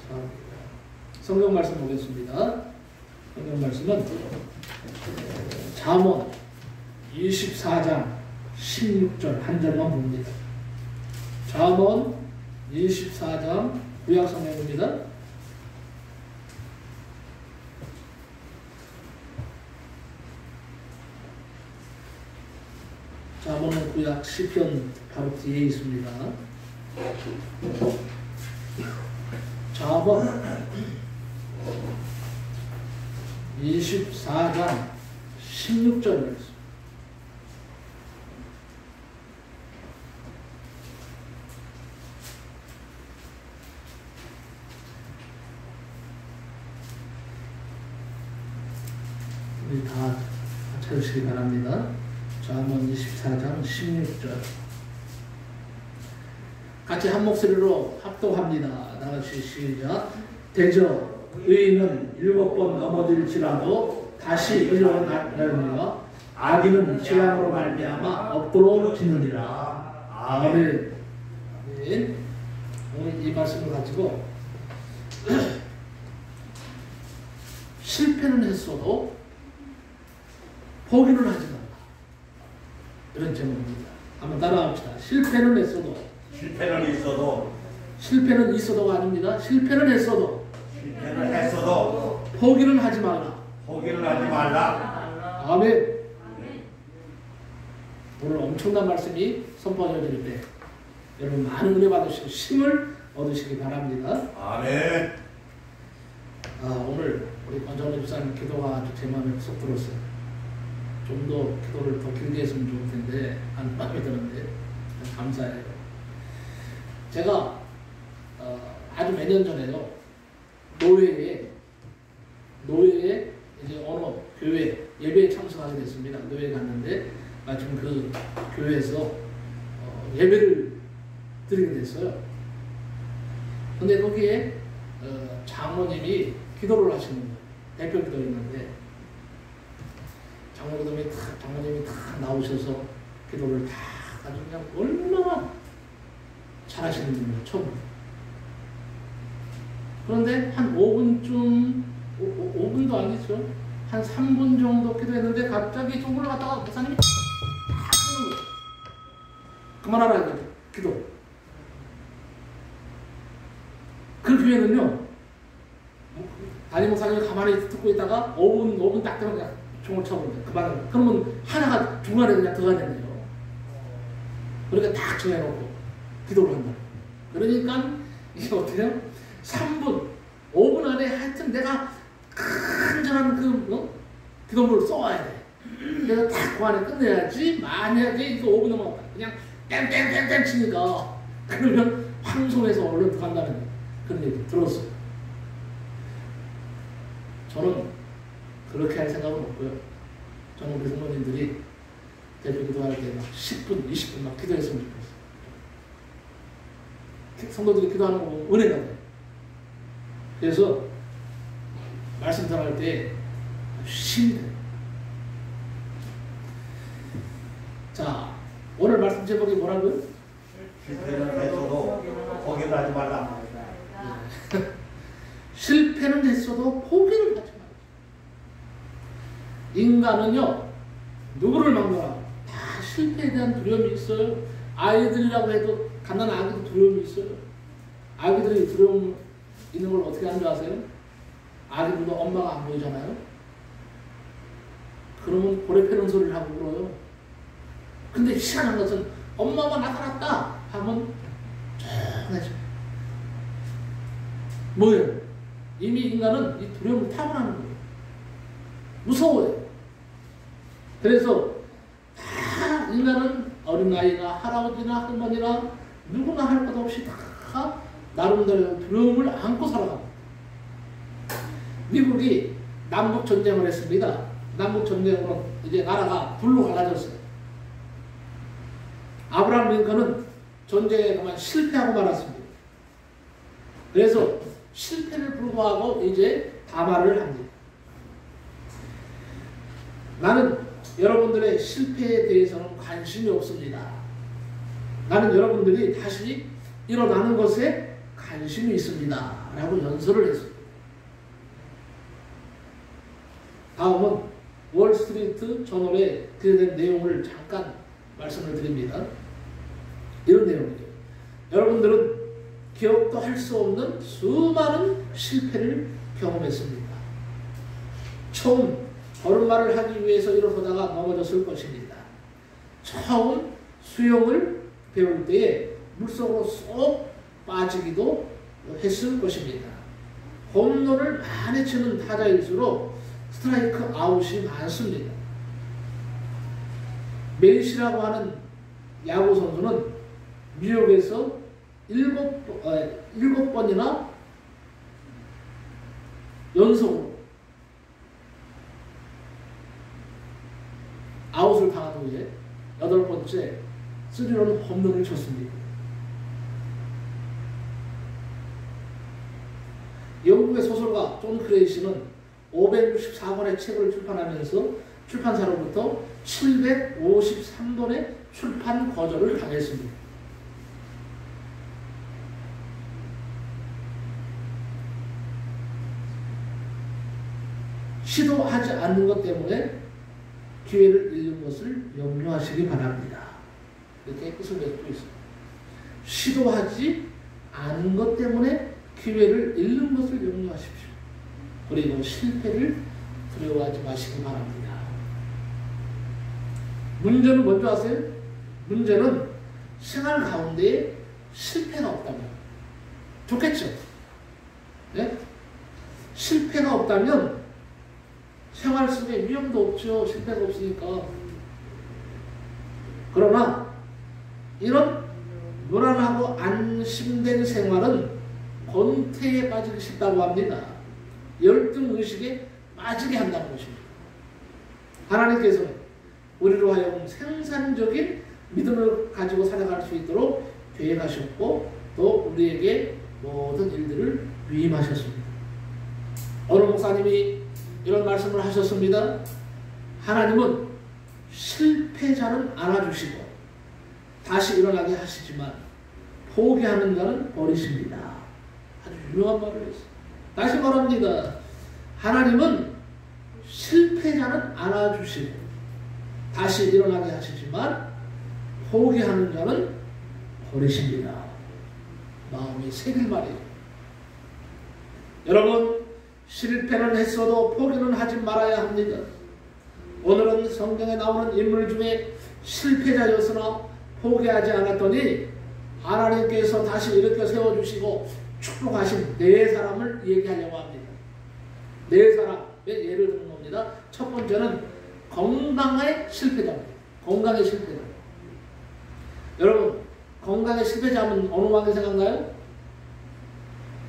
자, 성경 말씀 보겠습니다. 성경 말씀은 잠언 24장 16절 한 절만 봅니다. 잠언 24장 구약 성경입니다. 잠언은 구약 시편 바로 뒤에 있습니다. 잠언 24장 16절 말씀. 우리 다 찾으시기 바랍니다. 잠언 24장 16절. 같이 한 목소리로 합독합니다. 다같이 시작. 대저 의인은 7번 넘어질지라도 다시 일어나려니와 악인은 재앙으로 말미암아 업도로 지느니라. 아멘. 아멘. 오늘 이 말씀을 가지고 실패는 했어도 포기를 하지 말라. 이런 제목입니다. 한번 따라합시다. 실패는 있어도가 아닙니다. 실패는 했어도 포기는 하지 말라. 아멘. 오늘 엄청난 말씀이 선포되어질 때 여러분 많은 은혜 받으시고 힘을 얻으시기 바랍니다. 아멘. 오늘 우리 권정래 집사님 기도가 아주 제 마음에 쏙 들었어요. 좀 더 기도를 더 길게 했으면 좋을 텐데 한 마음에 드는데 감사해요. 제가 아주 몇 년 전에요, 노회에 이제 어느 교회 예배에 참석하게 됐습니다. 노회에 갔는데 마침 그 교회에서 예배를 드리게 됐어요. 근데 거기에 장로님이 기도를 하시는 거예요. 대표 기도였는데 장로님이 다 나오셔서 기도를 다 아주 그냥 얼마나 잘하시는 분이에요. 처음. 그런데 한 5분도 아니죠. 한 3분 정도 기도했는데 갑자기 종을 갖다가 목사님이 딱 하는 거예요. 그만하라 기도. 그 교회는요, 담임 목사님이 가만히 듣고 있다가 5분 딱 되면 그냥 종을 쳐버린다. 그만. 그러면 하나가 중간에 그냥 들어가야 된대요. 그러니까 딱 정해놓고 기도를 한다. 그러니까 이게 어떻게 해요? 3분, 5분 안에 하여튼 내가 간절한 기도문을 써와야 돼. 내가 딱 그 안에 끝내야지. 만약에 이거 5분 넘어갔다. 그냥 땡땡땡땡 치니까 그러면 황송해서 얼른 들어간다는 그런 얘기 들었어요. 저는 그렇게 할 생각은 없고요. 저는 우리 성도님들이 대표 기도할 때 막 10분, 20분 막 기도했으면 좋겠어요. 성도들이 기도하는 거 보면 은혜가 돼요. 그래서 말씀 전할 때 힘이 돼요. 자, 오늘 말씀 제목이 뭐라고요? 실패는 했어도 포기를 하지 말라. 실패는 했어도 포기를 하지 말라. 인간은요, 누구를 막론하고 다 실패에 대한 두려움이 있어요. 아이들이라고 해도 갓난아기 아기도 두려움이 있어요. 아기들이 두려움 있는 걸 어떻게 하는 줄 아세요? 아기들도 엄마가 안 보이잖아요. 그러면 고래 패는 소리를 하고 울어요. 근데 희한한 것은 엄마가 나타났다 하면 조용해져. 뭐예요? 이미 인간은 이 두려움을 타고나는 거예요. 무서워요. 그래서 다 인간은 어린아이나 할아버지나 할머니나 누구나 할 것 없이 다 나름대로 두려움을 안고 살아갑니다. 미국이 남북전쟁을 했습니다. 남북전쟁으로 이제 나라가 둘로 갈라졌어요. 아브라함 링컨은 전쟁에 그만 실패하고 말았습니다. 그래서 실패를 불구하고 이제 담화를 합니다. 나는 여러분들의 실패에 대해서는 관심이 없습니다. 나는 여러분들이 다시 일어나는 것에 관심이 있습니다. 라고 연설을 했습니다. 다음은 월스트리트 저널에 그에 대한 내용을 잠깐 말씀을 드립니다. 이런 내용이죠. 여러분들은 기억도 할 수 없는 수많은 실패를 경험했습니다. 처음 걸음마를 하기 위해서 일어서다가 넘어졌을 것입니다. 처음 수영을 배울 때에 물속으로 쏙 빠지기도 했을 것입니다. 홈런을 많이 치는 타자일수록 스트라이크 아웃이 많습니다. 메이시라고 하는 야구 선수는 뉴욕에서 7번이나 연속으로 아웃을 당한 후에 8번째 3런 홈런을 쳤습니다. 영국의 소설가 존 크레이시는 564권의 책을 출판하면서 출판사로부터 753권의 출판 거절을 당했습니다. 시도하지 않는 것 때문에 기회를 잃는 것을 염려하시기 바랍니다. 이렇게 끝을 맺고 있습니다. 시도하지 않은 것 때문에 기회를 잃는 것을 염려하십시오. 그리고 실패를 두려워하지 마시기 바랍니다. 문제는 뭔지 아세요? 문제는 생활 가운데 실패가 없다면 좋겠죠? 네? 실패가 없다면 생활 속에 위험도 없죠. 실패가 없으니까. 그러나 이런 무난하고 안심된 생활은 권태에 빠지기 쉽다고 합니다. 열등의식에 빠지게 한다는 것입니다. 하나님께서는 우리로 하여금 생산적인 믿음을 가지고 살아갈 수 있도록 계획하셨고 또 우리에게 모든 일들을 위임하셨습니다. 어느 목사님이 이런 말씀을 하셨습니다. 하나님은 실패자는 안아주시고 다시 일어나게 하시지만 포기하는 자는 버리십니다. 아주 유명한 말을 했어요. 다시 말합니다. 하나님은 실패자는 안아주시고 다시 일어나게 하시지만 포기하는 자는 버리십니다. 마음이 새길 말이에요. 여러분, 실패는 했어도 포기는 하지 말아야 합니다. 오늘은 성경에 나오는 인물 중에 실패자였으나 포기하지 않았더니 하나님께서 다시 일으켜 세워주시고 축복하신 네 사람을 얘기하려고 합니다. 네 사람의 예를 드는 겁니다. 첫 번째는 건강의 실패자입니다. 건강의 실패자. 여러분, 건강의 실패자면 어느 왕이 생각나요?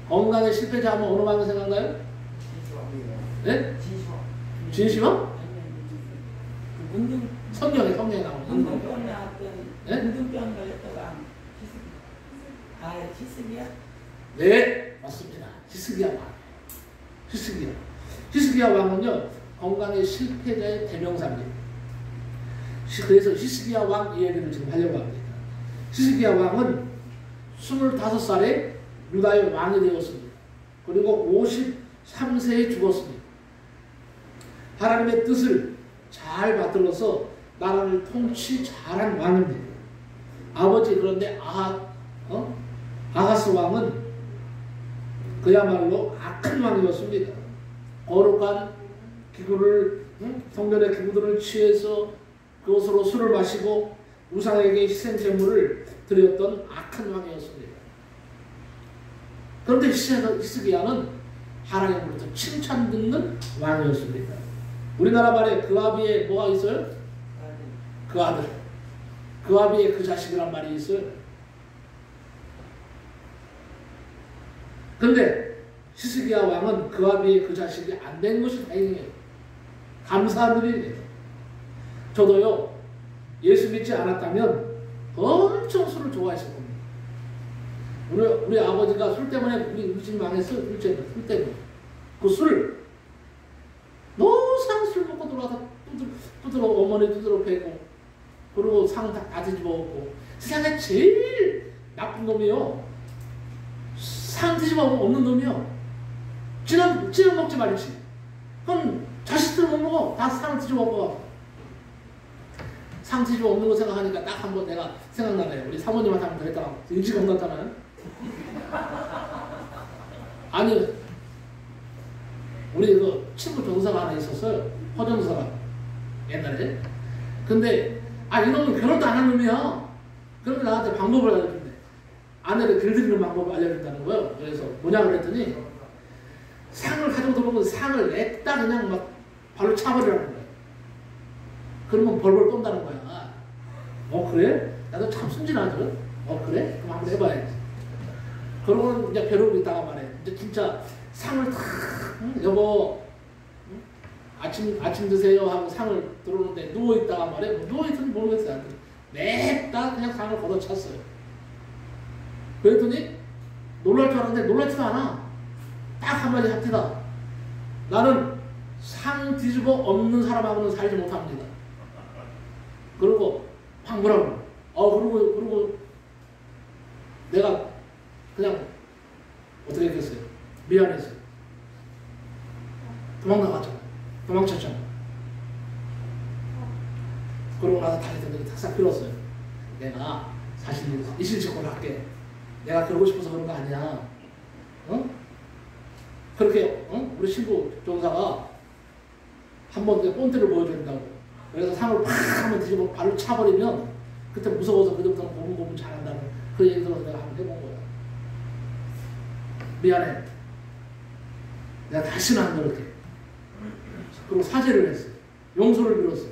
건강의 실패자면 어느 왕이 생각나요? 네? 진시황? 성경에 나오는 문둥병 나왔던 네? 문둥병 걸렸던 왕 히스기야? 네, 맞습니다. 히스기야 왕. 히스기야 왕은요 건강의 실패자의 대명사입니다. 그래서 히스기야 왕 이야기를 지금 하려고 합니다. 히스기야 왕은 25살에 유다의 왕이 되었습니다. 그리고 53세에 죽었습니다. 하나님의 뜻을 잘 받들어서 나라를 통치 잘한 왕입니다. 아버지 그런데 아하스 왕은 그야말로 악한 왕이었습니다. 거룩한 기구를 성전의 기구들을 취해서 그것으로 술을 마시고 우상에게 희생 제물을 드렸던 악한 왕이었습니다. 그런데 히스기야는 하나님으로부터 칭찬 듣는 왕이었습니다. 우리나라 말에 그 아비에 뭐가 있어요? 그 아들. 그 아비의 그 자식이란 말이 있어요. 근데 히스기야 왕은 그 아비의 그 자식이 안 된 것이 다행이에요. 감사한 일이에요. 저도요 예수 믿지 않았다면 엄청 술을 좋아했을 겁니다. 우리 아버지가 술 때문에 우리 집 망했어요. 술 때문에. 그 술을 노상 술 먹고 들어와서 어머니 두드러 패고 그리고 상 다 뒤집어 먹고 세상에 제일 나쁜 놈이요 상 뒤집어 없는 놈이요. 찌는 먹지 말지. 그럼 자식들 못 먹어. 다 상 뒤집어 먹어. 상 뒤집어 없는 거 생각하니까 딱 한 번 내가 생각나네요. 우리 사모님한테 한번 그랬다가 일찍 온다잖아요. 아니, 우리 그 친구 전사가 하나 있었어요. 허전사가. 옛날에. 근데, 이놈은 결혼도 안 한 놈이야. 그러면 나한테 방법을 알려준대. 아내를 길들이는 방법을 알려준다는 거예요. 그래서 뭐냐 그랬더니, 상을 가지고 들어오면 상을 냈다 그냥 막 발로 차버리라는 거예요. 그러면 벌벌 떤다는 거야. 그래? 나도 참 순진하죠? 그래? 그럼 한번 해봐야지. 그러고는 이제 벼르고 있다가 말해. 이제 진짜 상을 탁, 여보, 아침 드세요 하고 상을 들어오는데 누워있다가 말해. 누워있는지 모르겠어요. 냅다 그냥 상을 걷어찼어요. 그랬더니 놀랄 줄 알았는데 놀랄지도 않아. 딱 한마디 합니다. 나는 상 뒤집어 없는 사람하고는 살지 못합니다. 그리고 막 뭐라고. 그리고 내가 그냥 어떻게 했겠어요? 미안했어요. 도망나갔잖아. 도망쳤잖아. 그러고 나서 다시 등등이 탁싹 빌었어요. 내가 사실 이실직고를 할게. 내가 그러고 싶어서 그런 거 아니야. 그렇게 우리 신부 조사가 한번 꼰대를 보여줘야 된다고. 그래서 상을 팍 한번 뒤집어 발로 차버리면 그때 무서워서 그때부터는 고분고분 잘한다는 그 얘기 들어서 내가 한번 해본 거야. 미안해. 내가 다시는 안 그럴게. 그리고 사죄를 했어요. 용서를 빌었어요.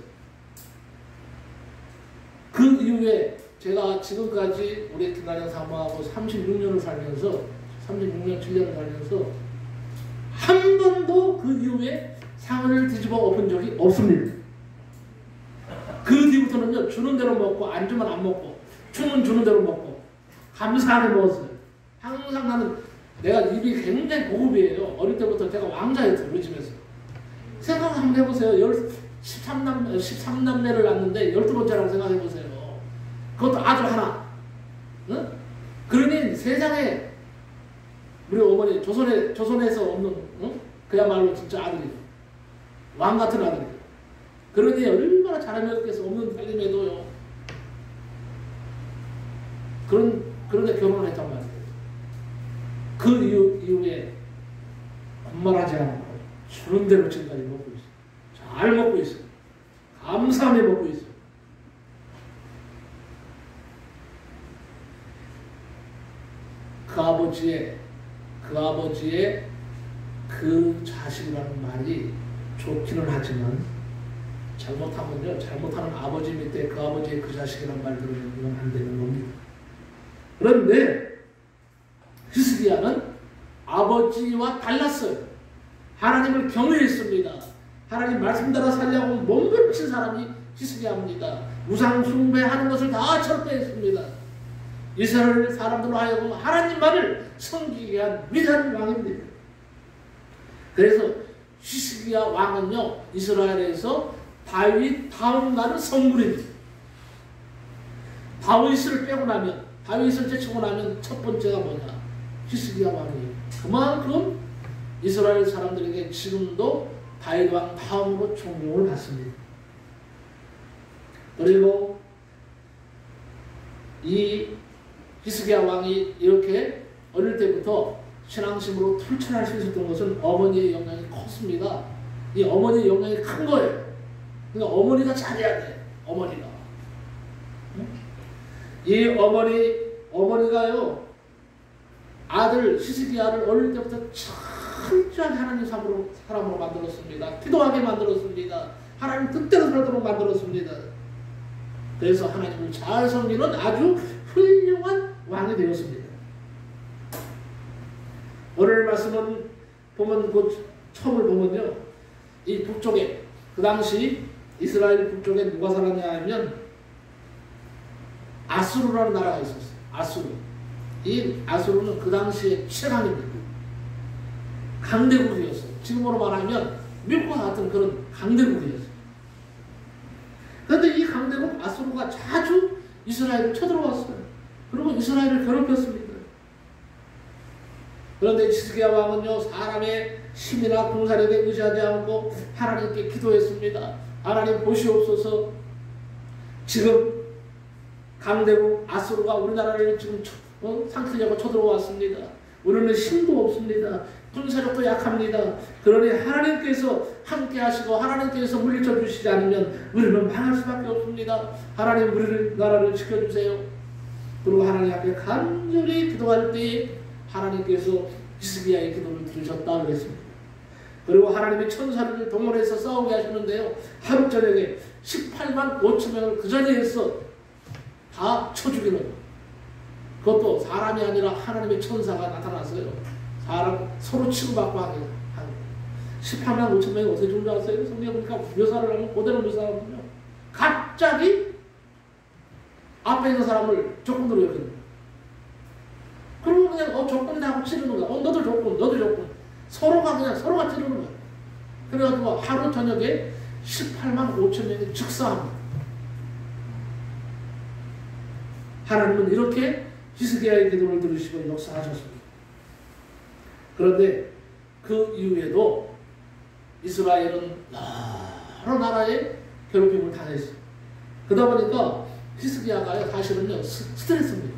그 이후에 제가 지금까지 우리 김나영 사모하고 36년을 살면서 36년 7년을 살면서 한 번도 그 이후에 상을 뒤집어 엎은 적이 없습니다. 그 뒤부터는요, 주는 대로 먹고 안 주면 안 먹고 주면 주는 대로 먹고 감사하게 먹었어요. 항상 나는 내가 입이 굉장히 고급이에요. 어릴 때부터 제가 왕자였어요. 우리 집에서. 생각 한번 해보세요. 13남매를 낳는데 12번째라고 생각해보세요. 그것도 아들 하나. 응? 그러니 세상에 우리 어머니 조선에서 없는 그야말로 진짜 아들이에요. 왕 같은 아들이에요. 그러니 얼마나 잘하셨겠어. 없는 딸님에도요. 그런데 결혼을 했단 말이에요. 그 이후에 분말하지 않고 주는 대로 지금까지 먹고 있어요. 잘 먹고 있어요. 감사하게 먹고 있어요. 그 아버지의 그 자식이라는 말이 좋기는 하지만 잘못하면요, 잘못하는 아버지 밑에 그 아버지의 그 자식이라는 말 들으면 이건 안 되는 겁니다. 그런데 히스기야는 아버지와 달랐어요. 하나님을 경외했습니다. 하나님 말씀 따라 살려고 몸부림 사람이 히스기야입니다. 우상 숭배하는 것을 다 철폐했습니다. 이스라엘 사람들로 하여금 하나님만을 섬기게 한 위대한 왕입니다. 그래서 히스기야 왕은요, 이스라엘에서 다윗 다음 나는 성물입니다. 다윗을 빼고 나면, 다윗을 제치고 나면 첫 번째가 뭐냐? 히스기야 왕이에요. 그만큼 이스라엘 사람들에게 지금도 다윗 왕 다음으로 존경을 받습니다. 그리고 이 히스기야 왕이 이렇게 어릴 때부터 신앙심으로 툴툴할 수 있었던 것은 어머니의 영향이 컸습니다. 이 어머니의 영향이 큰 거예요. 그러니까 어머니가 잘해야 돼. 어머니가. 이 어머니가요, 아들 히스기야를 어릴 때부터 철저하게 하나님 사람으로 만들었습니다. 기도하게 만들었습니다. 하나님 뜻대로 살도록 만들었습니다. 그래서 하나님을 잘 섬기는 아주 훌륭한 왕이 되었습니다. 오늘 말씀은 보면 그 처음을 보면요, 이 북쪽에 그 당시 이스라엘 북쪽에 누가 살았냐 하면 아수르라는 나라가 있었어요. 아수르. 이 아수르는 그 당시에 최강입니다. 강대국이었어요. 지금으로 말하면 미국과 같은 그런 강대국이었어요. 그런데 이 강대국 아수르가 자주 이스라엘을 쳐들어왔어요. 그리고 이스라엘을 괴롭혔습니다. 그런데 히스기야 왕은요 사람의 힘이나 군사력에 의지하지 않고 하나님께 기도했습니다. 하나님 보시옵소서. 지금 강대국 아수르가 우리나라를 지금 상틀려고 쳐들어왔습니다. 우리는 힘도 없습니다. 군사력도 약합니다. 그러니 하나님께서 함께 하시고 하나님께서 물리쳐 주시지 않으면 우리는 망할 수밖에 없습니다. 하나님 우리를 나라를 지켜주세요. 그리고 하나님 앞에 간절히 기도할 때에 하나님께서 히스기야의 기도를 들으셨다 그랬습니다. 그리고 하나님이 천사를 동원해서 싸우게 하시는데요. 하루 저녁에 18만 5천 명을 그 자리에서 다 쳐 죽이는, 그것도 사람이 아니라 하나님의 천사가 나타났어요. 사람 서로 치고받고 하게 하는 18만 5천 명이 어떻게 죽는 줄 아세요? 성경에 보니까 묘사를 하면 그대로 묘사하면요. 갑자기 앞에 있는 사람을 조건으로 여기는 거예요. 그리고 그냥 조건이다 하고 치르는 거야. 너도 조건, 너도 조건. 서로가 찌르는 거예요. 그래가지고 하루 저녁에 18만 5천 명이 즉사합니다. 하나님은 이렇게 히스기야의 기도를 들으시고 역사하셨습니다. 그런데 그 이후에도 이스라엘은 여러 나라의 괴롭힘을 당했어요. 그러다 보니까 히스기야가 사실은요 스트레스입니다.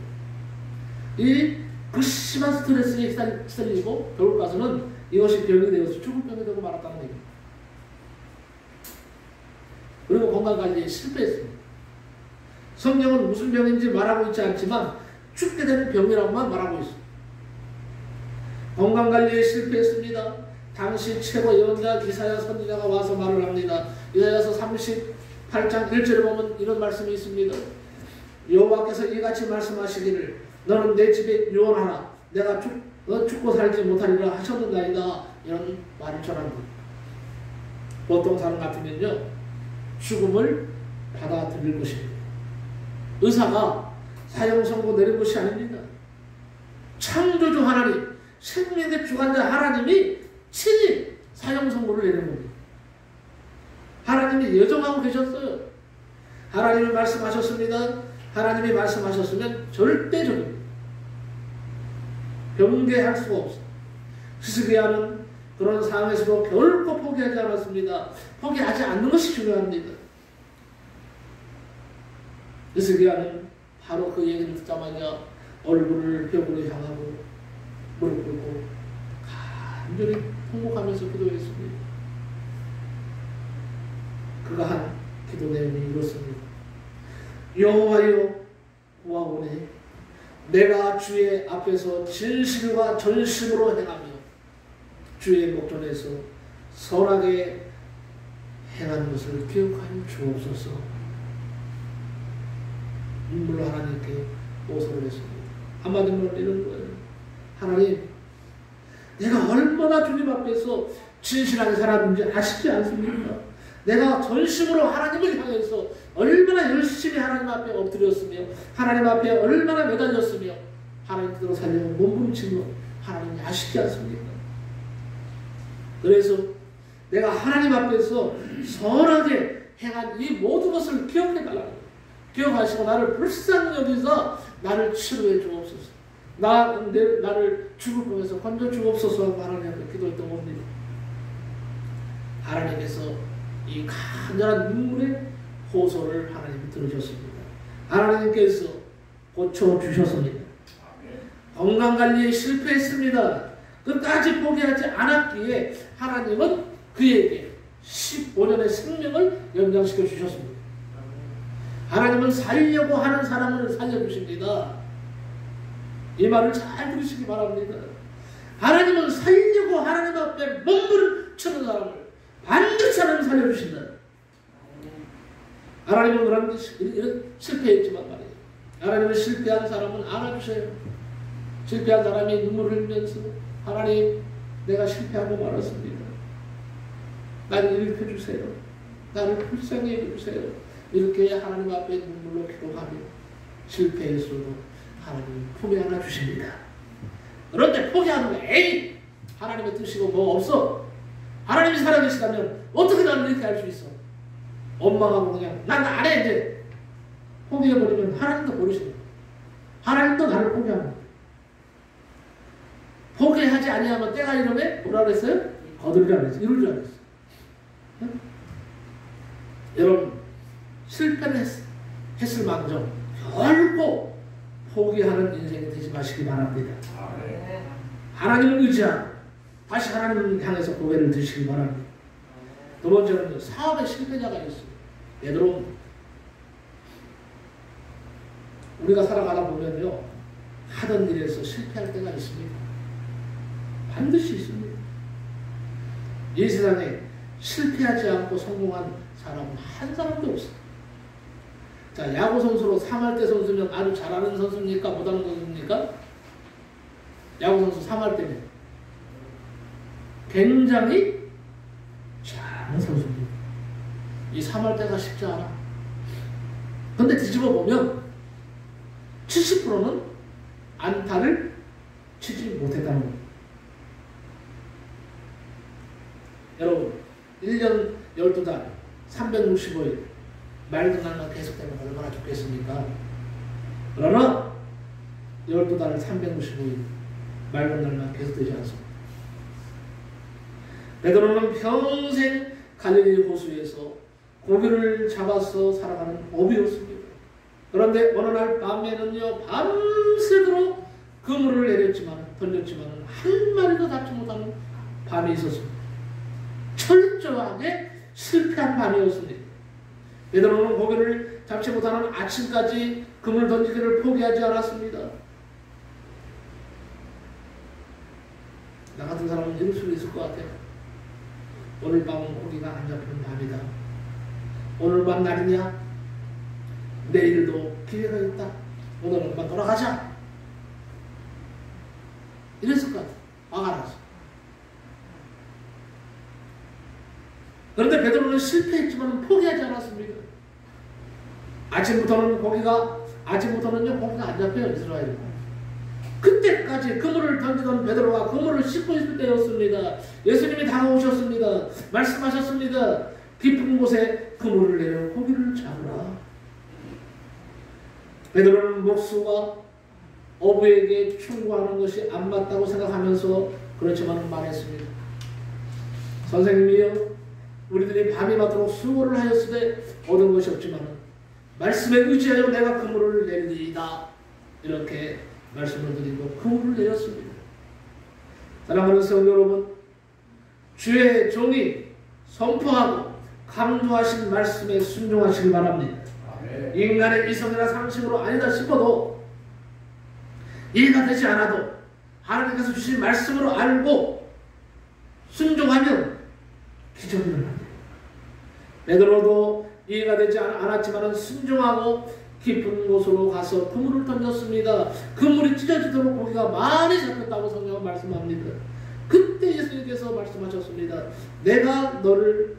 그 심한 스트레스에 시달리고 결국 가서는 이것이 병이 되어서 죽을 병이 되고 말았다는 얘기입니다. 그리고 건강관리에 실패했습니다. 성경은 무슨 병인지 말하고 있지 않지만 죽게 되는 병이라고만 말하고 있습니다. 건강관리에 실패했습니다. 당시 최고 예언자 이사야 선지자가 와서 말을 합니다. 이사야서 38장 1절에 보면 이런 말씀이 있습니다. 여호와께서 이같이 말씀하시기를 너는 내 집에 유언하라. 내가 죽고 살지 못하리라 하셨는다이다. 이런 말을 전합니다. 보통 사람 같으면요 죽음을 받아들일 것입니다. 의사가 사형 선고 내린 것이 아닙니다. 창조주 하나님, 생명의 주관자 하나님이 친히 사형 선고를 내는 겁니다. 하나님이 예정하고 계셨어요. 하나님이 말씀하셨습니다. 하나님이 말씀하셨으면 절대적입니다. 변개할 수가 없어요. 히스기야는 그런 상황에서도 결코 포기하지 않았습니다. 포기하지 않는 것이 중요합니다. 히스기야는 바로 그 얘기를 듣자마자 얼굴을 벽으로 향하고 무릎 꿇고 간절히 통곡하면서 기도했습니다. 그가 한 기도 내용이 이렇습니다. 여호와여 구하오니 내가 주의 앞에서 진실과 전심으로 행하며 주의 목전에서 선하게 행한 것을 기억하여 주옵소서. 눈물로 하나님께 호소를 했습니다. 한마디로 이런 거예요. 하나님, 내가 얼마나 주님 앞에서 진실하게 살았는지 아시지 않습니까? 내가 전심으로 하나님을 향해서 얼마나 열심히 하나님 앞에 엎드렸으며 하나님 앞에 얼마나 매달렸으며 하나님 뜻대로 살려고 몸부림치며 하나님이 아시지 않습니까? 그래서 내가 하나님 앞에서 선하게 행한 이 모든 것을 기억해달라고, 기억하시고 나를 불쌍히 여기서 나를 치료해 주옵소서. 나를 죽을 꿈에서 건져 주옵소서 하고 하나님께 기도했던 겁니다. 하나님께서 이 간절한 눈물의 호소를 하나님이 들으셨습니다. 하나님께서 고쳐주셨습니다. 건강관리에 실패했습니다. 끝까지 포기하지 않았기에 하나님은 그에게 15년의 생명을 연장시켜 주셨습니다. 하나님은 살려고 하는 사람을 살려주십니다. 이 말을 잘 들으시기 바랍니다. 하나님은 살려고 하나님 앞에 몸부림치는 사람을 반드시 하나님 살려주신다. 하나님은 그런 실패했지만 말이에요. 하나님은 실패한 사람은 안아주세요. 실패한 사람이 눈물을 흘리면서 하나님, 내가 실패하고 말았습니다. 나를 일으켜주세요. 나를 불쌍히 해주세요. 이렇게 하나님 앞에 눈물로 기도하며 실패했어도 하나님은 품에 안아주십니다. 그런데 포기하는 거예요. 에이! 하나님의 뜻이고 뭐 없어. 하나님이 살아계시다면 어떻게 나를 이렇게 할 수 있어? 원망하고 그냥 난 안 해 이제 포기해버리면 하나님도 버리시는 거예요. 하나님도 나를 포기합니다. 포기하지 아니하면 때가 이름에 뭐라 그랬어요? 거두리라 그랬어요. 이룰 줄 알았어요. 응? 여러분 실패를 했을 망정 결코 포기하는 인생이 되지 마시기 바랍니다. 하나님을 의지하고 다시 하나님을 향해서 고개를 드시기 바랍니다. 두 번째는 사업의 실패자가 있어요. 베드로 우리가 살아가다 보면요 하던 일에서 실패할 때가 있습니다. 반드시 있습니다. 이 세상에 실패하지 않고 성공한 사람은 한 사람도 없어요. 자, 야구 선수로 3할 때 선수면 아주 잘하는 선수입니까? 못하는 선수입니까? 야구 선수 3할 때면 굉장히 잘하는 선수입니다. 이 3할 때가 쉽지 않아. 근데 뒤집어 보면 70%는 안타를 치지 못했다는 겁니다. 여러분 1년 12달 365일 맑은 날만 계속되면 얼마나 좋겠습니까? 그러나 12달 365일 맑은 날만 계속되지 않습니다. 베드로는 평생 갈릴리 호수에서 고기를 잡아서 살아가는 어부였습니다. 그런데 어느 날 밤에는요 밤새도록 그물을 던졌지만 한 마리도 잡지 못하는 밤이 있었습니다. 철저하게 실패한 밤이었습니다. 베드로는 고기를 잡지 못하는 아침까지 그물 던지기를 포기하지 않았습니다. 나 같은 사람은 이럴 수 있을 것 같아요. 오늘 밤은 고기가 안 잡히는 밤이다. 오늘 밤 날이냐? 내일도 기회가 있다. 오늘은 그만 돌아가자. 이랬을 것 같아. 화가 나서. 그런데 베드로는 실패했지만 포기하지 않았습니다. 아침부터는요 고기가 안 잡혀요. 이스라엘은. 그때까지 그물을 던지던 베드로가 그물을 씻고 있을 때였습니다. 예수님이 다가오셨습니다. 말씀하셨습니다. 깊은 곳에 그물을 내려 고기를 잡으라. 베드로는 목수와 어부에게 충고하는 것이 안 맞다고 생각하면서 그렇지만 말했습니다. 선생님이여, 우리들이 밤이 맞도록 수고를 하였으되 얻은 것이 없지만 말씀에 의지하여 내가 그물을 내리이다. 이렇게 말씀을 드리고 그물을 내렸습니다. 사랑하는 성도 여러분, 주의 종이 선포하고 강조하신 말씀에 순종하시기 바랍니다. 아멘. 인간의 이성이나 상식으로 아니다 싶어도 이해가 되지 않아도 하나님께서 주신 말씀으로 알고 순종하면 기적이 일어납니다. 베드로도 이해가 되지 않았지만 순종하고 깊은 곳으로 가서 그물을 던졌습니다. 그물이 찢어지도록 고기가 많이 잡혔다고 성경은 말씀합니다. 그때 예수님께서 말씀하셨습니다. 내가 너를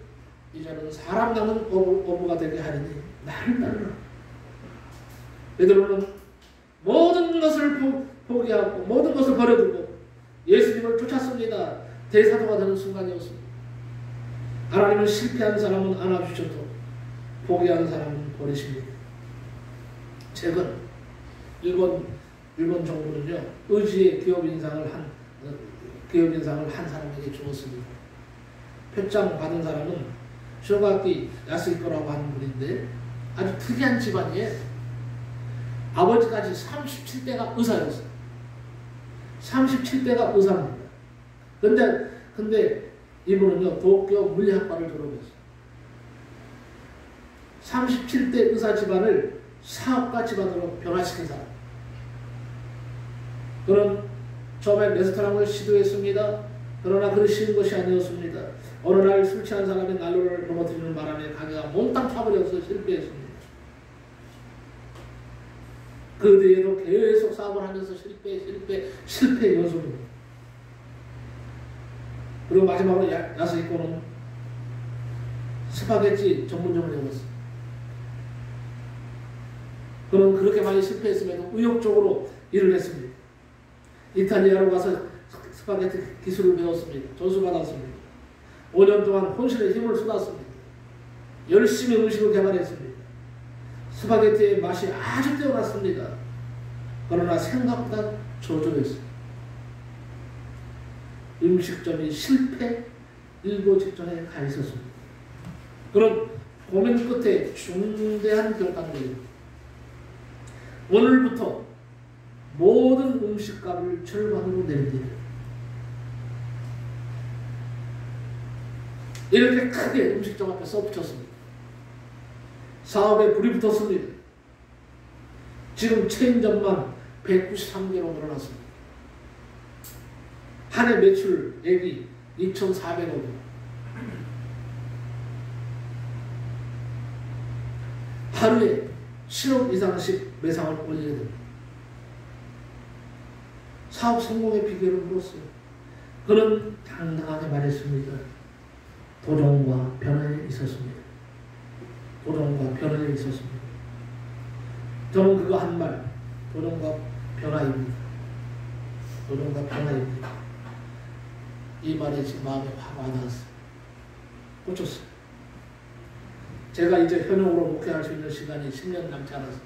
이제는 사람 낳는 어부가 되게 하리니 나를 따르라. 베드로는 모든 것을 포기하고 모든 것을 버려두고 예수님을 쫓았습니다. 대사도가 되는 순간이었습니다. 하나님은 실패한 사람은 안아주셔도 포기한 사람은 버리십니다. 최근 일본 정부는요 의지의 기업 인상을 한 사람에게 주었습니다. 표창 받은 사람은 쇼가키 야스히코라고 하는 분인데 아주 특이한 집안이에요. 아버지까지 37대가 의사였어요. 37대가 의사입니다. 근데 이분은요 도쿄 물리학과를 졸업했어요. 37대 의사 집안을 사업가 집안으로 변화시킨 사람. 그는 처음에 레스토랑을 시도했습니다. 그러나 그리 쉬운 것이 아니었습니다. 어느 날 술 취한 사람이 난로를 넘어뜨리는 바람에 가게가 몽땅 타버려서 실패했습니다. 그 뒤에도 계속 사업을 하면서 실패 연속입니다. 그리고 마지막으로 야스히코는 스파게티 전문점을 열었어요. 그는 그렇게 많이 실패했음에도 의욕적으로 일을 했습니다. 이탈리아로 가서 스파게티 기술을 배웠습니다. 전수받았습니다. 5년 동안 혼신의 힘을 쏟았습니다. 열심히 음식을 개발했습니다. 스파게티의 맛이 아주 뛰어났습니다. 그러나 생각보다 저조했어요. 음식점이 실패 일보 직전에 가 있었습니다. 그런 고민 끝에 중대한 결단을 오늘부터 모든 음식값을 절반으로 내립니다. 이렇게 크게 음식점 앞에 써붙였습니다. 사업에 불이 붙었습니다. 지금 체인점만 193개로 늘어났습니다. 한 해 매출액이 2,400억 원. 하루에 7억 이상씩 매상을 올리게 됩니다. 사업 성공의 비결을 물었어요. 그는 당당하게 말했습니다. 도전과 변화에 있었습니다. 도전과 변화에 있었습니다. 저는 그거 한 말, 도전과 변화입니다. 도전과 변화입니다. 이 말이 제 마음에 확 와닿았어요. 꽂혔어요. 제가 이제 현역으로 목회할 수 있는 시간이 10년 남지 않아서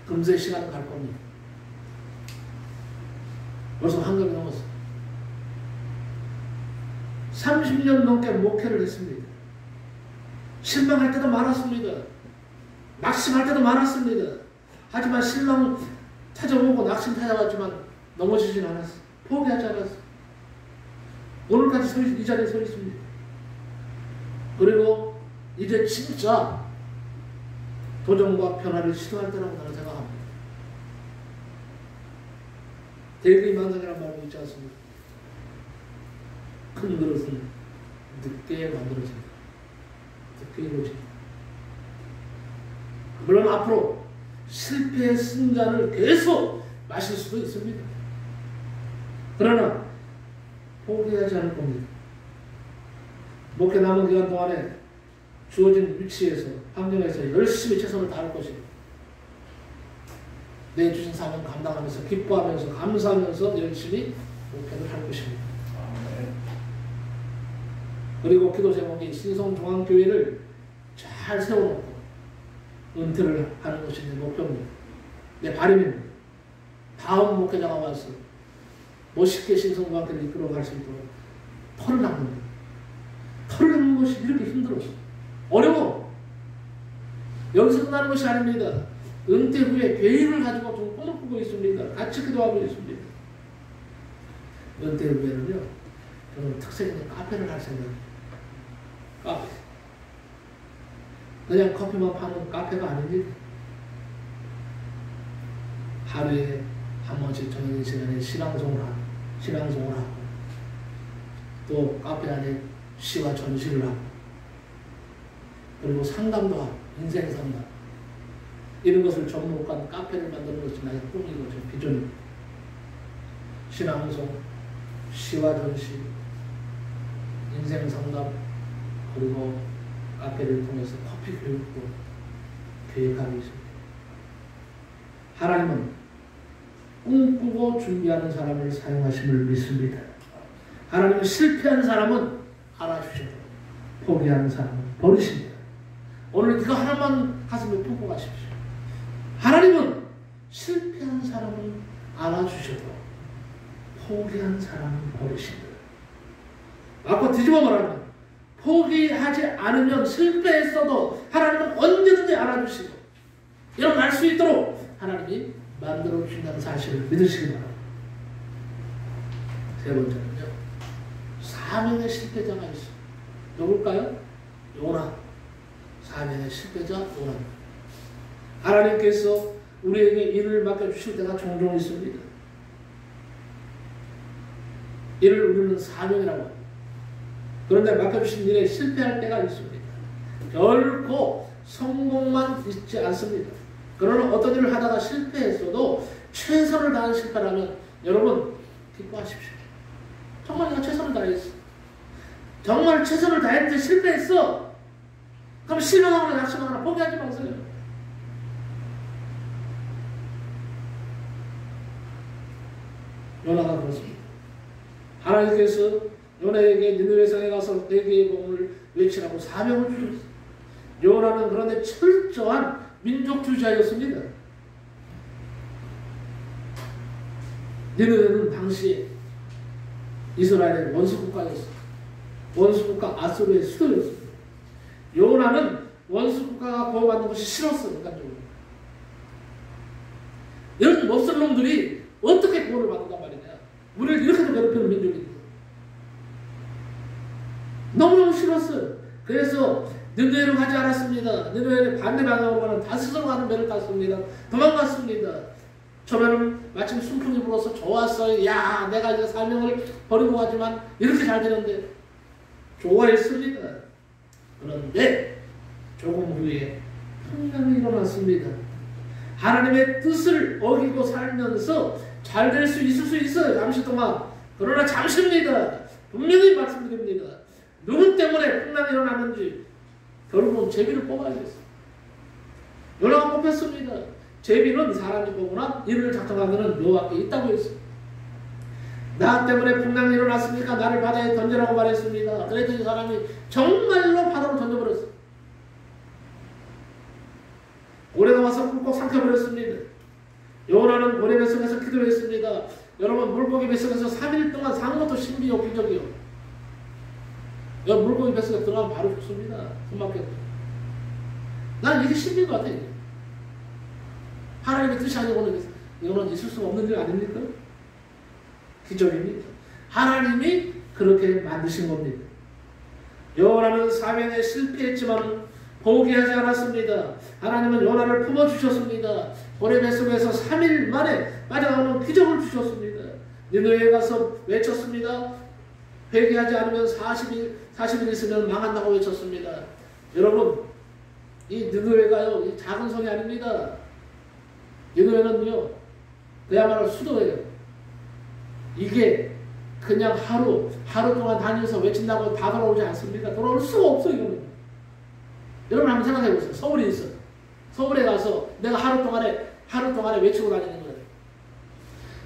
금세 시간 갈 겁니다. 벌써 한갑이 넘었어요. 30년 넘게 목회를 했습니다. 실망할 때도 많았습니다. 낙심할 때도 많았습니다. 하지만 실망 찾아오고 낙심 찾아왔지만 넘어지진 않았어요. 포기하지 않았어요. 오늘까지 이 자리에 서 있습니다. 그리고 이제 진짜 도전과 변화를 시도할 때라고 나는 생각합니다. 대리만성이라는 말도 있지 않습니까? 큰 그릇은 늦게 만들어집니다. 늦게 이루어집니다. 물론 앞으로 실패의 쓴잔을 계속 마실 수도 있습니다. 그러나 포기하지 않을 겁니다. 목회 남은 기간 동안에 주어진 위치에서, 환경에서 열심히 최선을 다할 것입니다. 내 주신 사명 감당하면서 기뻐하면서 감사하면서 열심히 목회를 할 것입니다. 그리고 기도 제목이 신성중앙교회를 잘 세워놓고 은퇴를 하는 것이 내 목표입니다. 내 바람입니다. 다음 목회자가 와서 멋있게 신성중앙교회를 이끌어갈 수 있도록 털을 닦는 겁니다. 털을 닦는 것이 이렇게 힘들어요. 어려워. 여기서 끝나는 것이 아닙니다. 은퇴 후에 계획을 가지고 좀 꿈을 꾸고 있습니다. 같이 기도하고 있습니다. 은퇴 후에는요, 저는 특색 있는 카페를 할 생각입니다. 카페. 그냥 커피만 파는 카페가 아닙니다. 하루에 한 번씩 정해진 시간에 신앙송을 하고, 또 카페 안에 시와 전시를 하고, 그리고 상담도 하고, 인생 상담. 이런 것을 접목한 카페를 만드는 것이 나의 꿈이고 제 비전입니다. 신앙송, 시와 전시, 인생 상담, 그리고 카페를 통해서 커피 교육도 계획하고 있습니다. 하나님은 꿈꾸고 준비하는 사람을 사용하심을 믿습니다. 하나님은 실패한 사람은 알아주셔도 포기하는 사람은 버리십니다. 오늘 이거 하나만 가슴에 품고 가십시오. 하나님은 실패한 사람은 알아주셔도 포기한 사람은 버리십니다. 아까 뒤집어 말하면 포기하지 않으면 실패했어도 하나님은 언제든지 알아주시고 일어날 수 있도록 하나님이 만들어 주신다는 사실을 믿으시기 바랍니다. 세 번째는요, 사명의 실패자가 있어요. 누굴까요? 요나. 사명의 실패자 요나. 하나님께서 우리에게 일을 맡겨주실 때가 종종 있습니다. 이를 우리는 사명이라고 합니다. 그런데 맡겨주신 일에 실패할 때가 있습니다. 결코 성공만 있지 않습니다. 그러나 어떤 일을 하다가 실패했어도 최선을 다한 실패라면 여러분 기뻐하십시오. 정말 내가 최선을 다했어. 정말 최선을 다했는데 실패했어. 그럼 실망하거나 낙심하거나 포기하지 마세요. 요나가 그렇습니다. 하나님께서 요나에게 니느웨 성에 가서 회개의 복음을 외치라고 사명을 주셨어요. 요나는 그런데 철저한 민족주의자였습니다. 니느웨는 당시에 이스라엘의 원수국가였습니다. 원수국가 아수르의 수도였습니다. 요나는 원수국가가 구원받는 것이 싫었어요. 인간적으로. 이런 몹쓸 놈들이 어떻게 구원을 받는단 말이냐. 우리를 이렇게도 괴롭히는 민족인데. 너무너무 싫었어요. 그래서 느느웨로 가지 않았습니다. 느느웨의 반대 방향으로 가는 다스로 가는 배를 탔습니다. 도망갔습니다. 처음에는 마침 순풍이 불어서 좋았어요. 야, 내가 이제 사명을 버리고 가지만 이렇게 잘 되는데 좋아했습니다. 그런데 조금 후에 풍랑이 일어났습니다. 하나님의 뜻을 어기고 살면서 잘 될 수 있을 수 있어요. 잠시 동안. 그러나 잠시입니다. 분명히 말씀드립니다. 누구 때문에 풍랑이 일어났는지 결국은 제비를 뽑아야겠어요. 요나가 뽑혔습니다. 제비는 사람이 뽑으나 이를 작성하는 여호와께 있다고 했어요. 나 때문에 풍랑이 일어났으니까 나를 바다에 던지라고 말했습니다. 그랬더니 사람이 정말로 바다로 던져버렸어요. 고래가 와서 꿀꺽 삼켜버렸습니다. 요나는 고래 뱃속에서 기도했습니다. 여러분, 물고기 뱃속에서 3일 동안 산 것도 신비욕기적이요. 물고기 뱃속에 들어가면 바로 죽습니다. 숨막혀서. 난 이게 신비인 것 같아요. 하나님의 뜻이 아니고는 이거는 있을 수 없는 일 아닙니까? 기적입니다. 하나님이 그렇게 만드신 겁니다. 요나는 사명에 실패했지만 포기하지 않았습니다. 하나님은 요나를 품어주셨습니다. 고래 뱃속에서 3일 만에 빠져나오는 기적을 주셨습니다. 니느웨에 가서 외쳤습니다. 회개하지 않으면 40일 있으면 망한다고 외쳤습니다. 여러분, 이 니느웨가요, 이 작은 성이 아닙니다. 니느웨는요, 그야말로 수도예요. 이게 그냥 하루 동안 다니면서 외친다고 다 돌아오지 않습니다. 돌아올 수가 없어요, 이거는. 여러분 한번 생각해 보세요. 서울에 있어. 서울에 가서 내가 하루 동안에 외치고 다니는 거예요.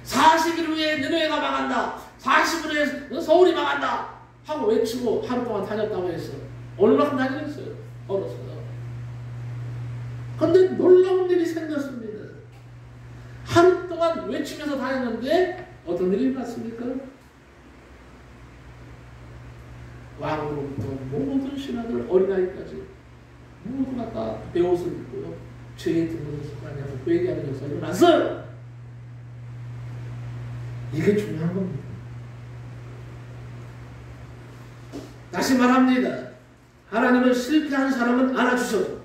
40일 후에 니느웨가 망한다. 40일 후에 서울이 망한다. 하고 외치고 하루 동안 다녔다고 했어. 얼마큼 다녔어요. 걸어서. 그런데 놀라운 일이 생겼습니다. 하루 동안 외치면서 다녔는데 어떤 일이 일어났습니까? 왕으로부터 모든 신하들 어린아이까지 모두가 다 베옷을 입고요. 죄에 들면서 가냐고 회개하는 역사가 일어났어요. 이게 중요한 겁니다. 다시 말합니다. 하나님은 실패한 사람은 알아주셔도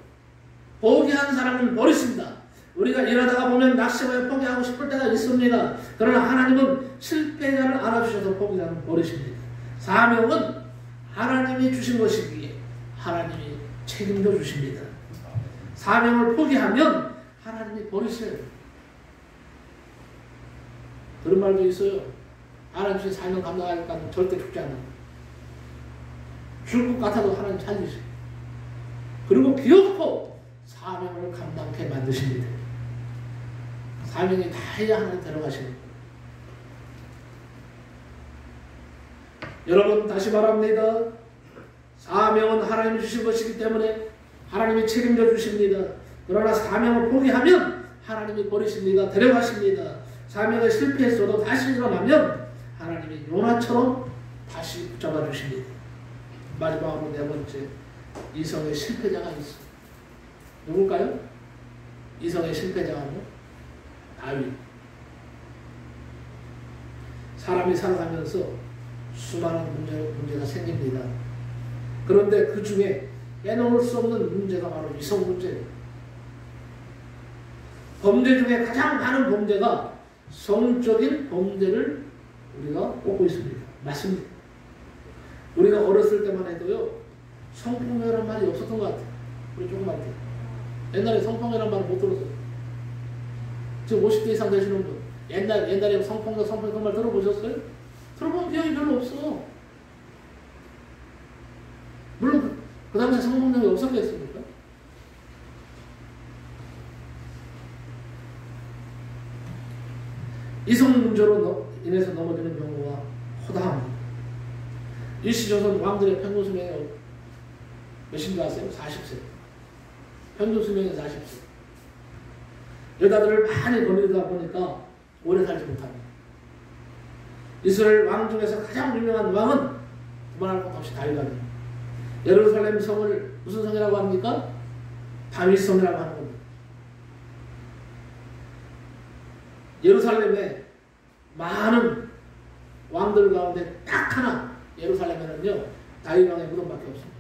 포기한 사람은 버리십니다. 우리가 일하다가 보면 낙심하여 포기하고 싶을 때가 있습니다. 그러나 하나님은 실패자를 알아주셔도 포기자는 버리십니다. 사명은 하나님이 주신 것이기에 하나님이 책임져 주십니다. 사명을 포기하면 하나님이 버리세요. 그런 말도 있어요. 하나님 주신 사명 감당하니까 절대 죽지 않는다. 죽을 것 같아도 하나님 살리세요. 그리고 기어코 사명을 감당케 만드십니다. 사명이 다 해야 하나님 데려가십니다. 여러분, 다시 말합니다. 사명은 하나님이 주신 것이기 때문에 하나님이 책임져 주십니다. 그러나 사명을 포기하면 하나님이 버리십니다. 데려가십니다. 사명에 실패했어도 다시 일어나면 하나님이 요나처럼 다시 붙잡아 주십니다. 마지막으로 네 번째, 이성의 실패자가 있어. 누굴까요? 이성의 실패자가요? 다윗. 사람이 살아가면서 수많은 문제가 생깁니다. 그런데 그 중에 빼놓을 수 없는 문제가 바로 이성 문제예요. 범죄 중에 가장 많은 범죄가 성적인 범죄를 우리가 꼽고 있습니다. 맞습니다. 우리가 어렸을 때만 해도요, 성폭력이라는 말이 없었던 것 같아요. 우리 조금만 때. 옛날에 성폭력이라는 말을 못 들었어요. 지금 50대 이상 되시는 분, 옛날에 성폭력 그 말 들어보셨어요? 들어본 기억이 별로 없어. 물론 그 당시에 성폭력이 없었겠습니까? 이성 문제로 인해서 넘어지는 경우가 허다합니다. 일시조선 왕들의 평균 수명이 몇인지 아세요? 40세. 평균 수명이 40세. 여자들을 많이 거느리다 보니까 오래 살지 못합니다. 이스라엘 왕 중에서 가장 유명한 왕은 그만할 것 없이 다윗 왕입니다. 예루살렘 성을 무슨 성이라고 합니까? 다윗 성이라고 하는 겁니다. 예루살렘에 많은 왕들 가운데 딱 하나 예루살렘에는요 다윗 왕의 무덤밖에 없습니다.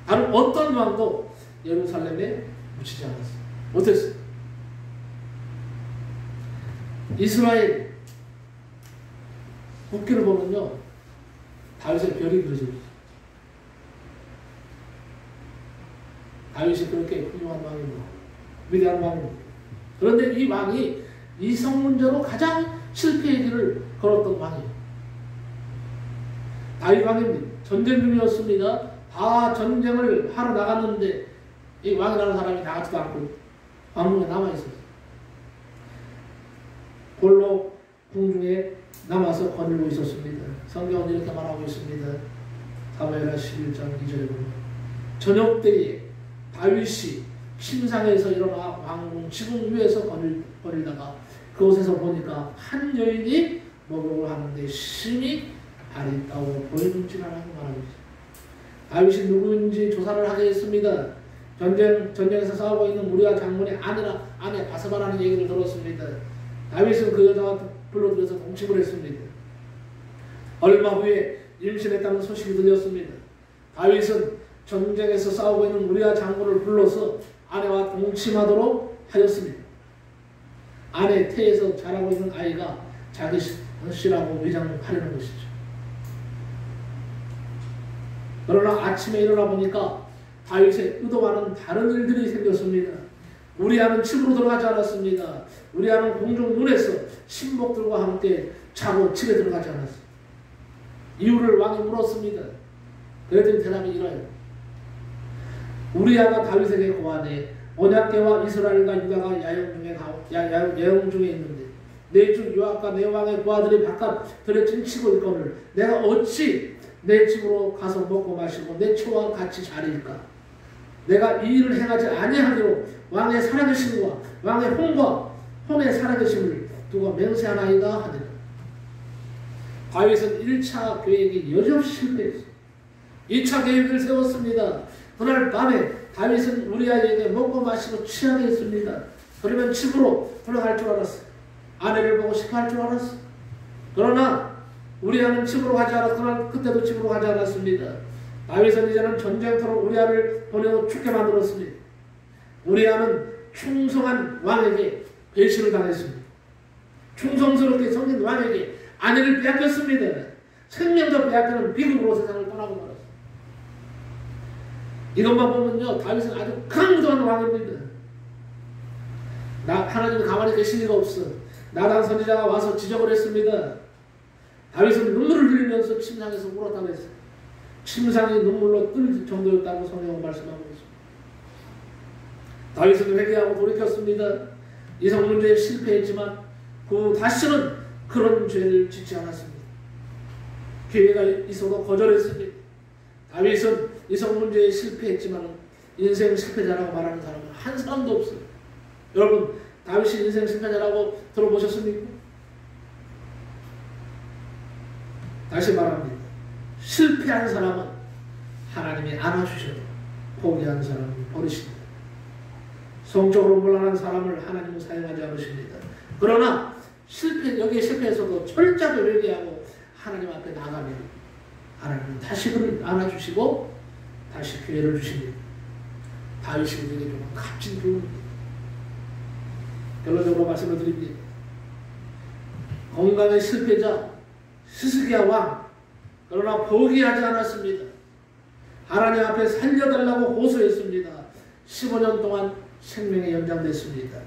다른 어떤 왕도 예루살렘에 묻히지 않았어요. 어땠어요? 이스라엘 국기를 보면요 다윗의 별이 그려져 있어요. 다윗이 그렇게 훌륭한 왕입니다. 위대한 왕입니다. 그런데 이 왕이 이성 문제로 가장 실패의 길을 걸었던 왕이에요. 다윗 왕입니다. 전쟁 중이었습니다. 다 전쟁을 하러 나갔는데 이 왕이라는 사람이 나가지도 않고 왕궁에 남아있었어요. 홀로 궁중에 남아서 거닐고 있었습니다. 성경은 이렇게 말하고 있습니다. 사무엘하 11장 2절에 보면 저녁 때에 다윗이 침상에서 일어나 왕궁 지붕 위에서 거닐다가 그곳에서 보니까 한 여인이 목욕을 하는데 심히 아리따워 보이는지라고 말합니다. 다윗이 누구인지 조사를 하게 했습니다. 전쟁에서 싸우고 있는 우리아 장군의 아내 바세바라는 얘기를 들었습니다. 다윗은 그 여자와 불러들여서 동침을 했습니다. 얼마 후에 임신했다는 소식이 들렸습니다. 다윗은 전쟁에서 싸우고 있는 우리아 장군을 불러서 아내와 동침하도록 하였습니다. 아내 태에서 자라고 있는 아이가 자기 씨라고 위장하려는 것이죠. 그러나 아침에 일어나 보니까 다윗의 의도와는 다른 일들이 생겼습니다. 우리아는 집으로 들어가지 않았습니다. 우리아는 공중 문에서 신복들과 함께 자고 집에 들어가지 않았습니다. 이유를 왕이 물었습니다. 그랬더니 대답이 이러해요. 우리아가 다윗에게 고하되 언약궤와 이스라엘과 유다가 야영 중에 있는데 내 주 요압과 내 왕의 부하들이 바깥들에 찡치고 있거늘 내가 어찌 내 집으로 가서 먹고 마시고 내 처와 같이 자리일까? 내가 이 일을 행하지 아니하기로 왕의 살아계심과 왕의 혼의 살아계심을 두고 맹세하나이다 하니라. 다윗은 1차 계획이 여지없이 실패했어요. 2차 계획을 세웠습니다. 그날 밤에 다윗은 우리아에게 먹고 마시고 취하게 했습니다. 그러면 집으로 돌아갈 줄 알았어요. 아내를 보고 싶어 할 줄 알았어요. 그러나 우리아는 집으로 가지 않았거나 그때도 집으로 가지 않았습니다. 다윗은 이제는 전쟁터로 우리아를 보내고 죽게 만들었습니다. 우리아는 충성한 왕에게 배신을 당했습니다. 충성스럽게 섬긴 왕에게 아내를 빼앗겼습니다. 생명도 빼앗기는 비극으로 세상을 떠나고 말았습니다. 이것만 보면요 다윗은 아주 강도한 왕입니다. 하나님이 가만히 계실 리가 없어. 나단 선지자가 와서 지적을 했습니다. 다윗은 눈물을 흘리면서 침상에서 울었다고 했어요. 침상이 눈물로 뜰 정도였다고 성경은 말씀하고 있습니다. 다윗은 회개하고 돌이켰습니다. 이성 문제에 실패했지만 다시는 그런 죄를 짓지 않았습니다. 기회가 있어도 거절했습니다. 다윗은 이성 문제에 실패했지만 인생 실패자라고 말하는 사람은 한 사람도 없어요. 여러분 다윗이 인생 실패자라고 들어보셨습니까? 다시 말합니다. 실패한 사람은 하나님이 안아주셔도 포기한 사람은 버리십니다. 성적으로 물러난 사람을 하나님은 사용하지 않으십니다. 그러나 여기에 실패해서도 철저하게 회개하고 하나님 앞에 나가면 하나님은 다시 그를 안아주시고 다시 기회를 주십니다. 다윗이 우리에게 주는 값진 교훈입니다. 결론적으로 말씀을 드립니다. 건강의 실패자 스스기야 왕 그러나 포기하지 않았습니다. 하나님 앞에 살려달라고 호소했습니다. 15년 동안 생명이 연장됐습니다.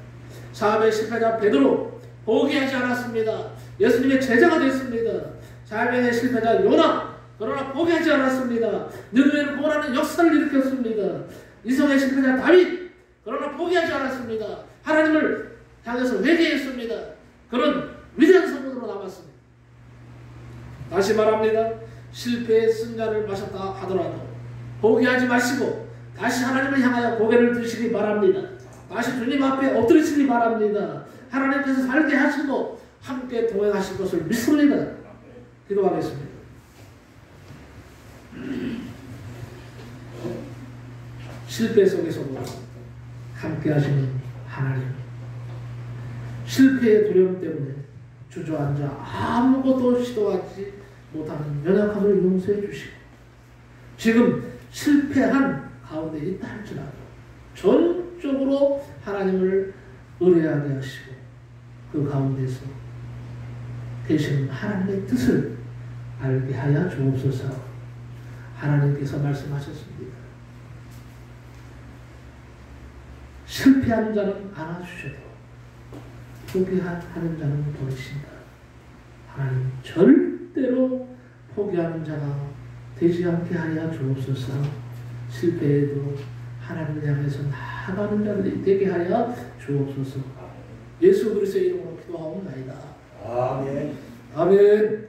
사업의 실패자 베드로 포기하지 않았습니다. 예수님의 제자가 됐습니다. 사명의 실패자 요나 그러나 포기하지 않았습니다. 느느웨를 구원하는 역사를 일으켰습니다. 이성의 실패자 다윗 그러나 포기하지 않았습니다. 하나님을 향해서 회개했습니다. 그런 위대한 성도로 남았습니다. 다시 말합니다. 실패의 쓴자를 마셨다 하더라도 포기하지 마시고 다시 하나님을 향하여 고개를 드시기 바랍니다. 다시 주님 앞에 엎드리시기 바랍니다. 하나님께서 살게 하시고 함께 동행하실 것을 믿습니다. 기도하겠습니다. 실패 속에서도 함께 하시는 하나님, 실패의 두려움 때문에 주저앉아 아무것도 시도하지 못하는 연약함을 용서해 주시고, 지금 실패한 가운데 있다 할지라도 전적으로 하나님을 의뢰하게 하시고 그 가운데서 되시는 하나님의 뜻을 알게 하여 주옵소서. 하나님께서 말씀하셨습니다. 실패하는 자는 안아주셔도 포기하는 자는 버리신다. 하나님 절대로 포기하는 자가 되지 않게 하여 주옵소서. 실패해도 하나님을 향해서 나아가는 자들이 되게 하여 주옵소서. 예수 그리스도의 이름으로 기도하옵나이다. 아멘. 아멘.